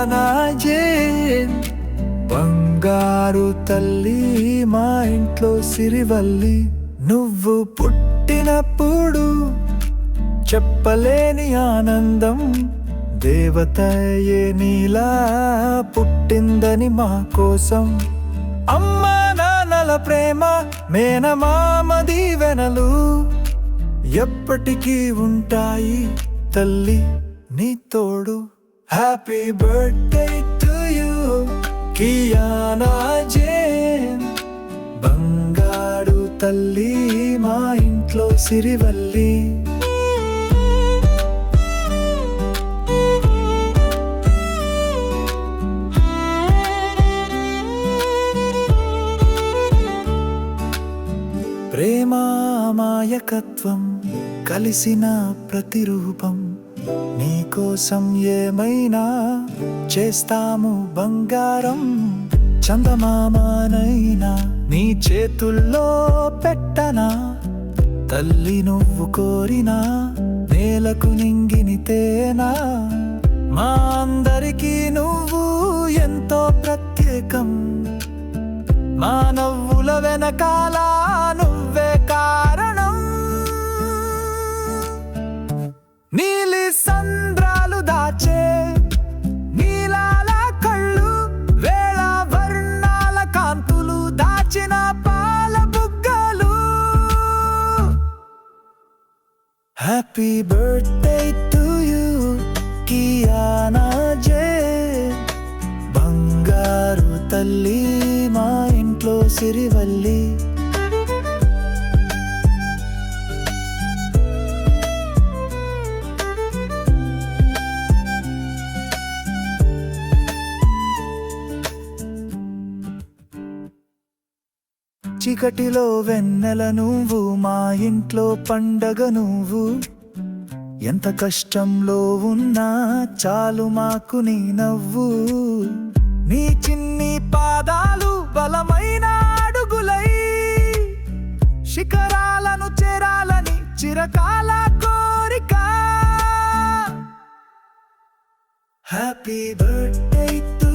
నాజే బంగారు తల్లి మా ఇంట్లో సిరివల్లి నువ్వు పుట్టినప్పుడు చెప్పలేని ఆనందం దేవతయే నీలా పుట్టిందని మా కోసం అమ్మా నాన్నల ప్రేమ మేనమామ దీవెనలు ఎప్పటికీ ఉంటాయి తల్లి నీ తోడు happy birthday to you Kiana Jane బంగారు తల్లి మా ఇంట్లో సిరివల్లి ప్రేమ మాయకత్వం కలిసిన ప్రతిరూపం నీకోసం ఏమైనా చేస్తాము బంగారం చందమామనైనా నీ చేతుల్లో పెట్టనా తల్లి నువ్వు కోరినా నేలకు నింగిని తేనా మా అందరికీ నువ్వు ఎంతో ప్రత్యేకం మా నవ్వుల వెనకాల నువ్వే కారణం నీలి సంద్రాలు దాచే నీలాల కళ్ళు వేళ వర్ణాల కాంతులు దాచిన పాల బుగ్గలు happy birthday to you Kiana జే బంగారు తల్లి మా ఇంట్లో సిరివల్లి చీకటిలో వెన్నెల నువ్వు మా ఇంట్లో పండగ నువ్వు ఎంత కష్టంలో ఉన్నా చాలు మాకు నీ నవ్వు నీ చిన్ని పాదాలు బలమైన అడుగులై శిఖరాలను చేరాలని చిరకాల కోరిక హ్యాపీ బర్త్డే టు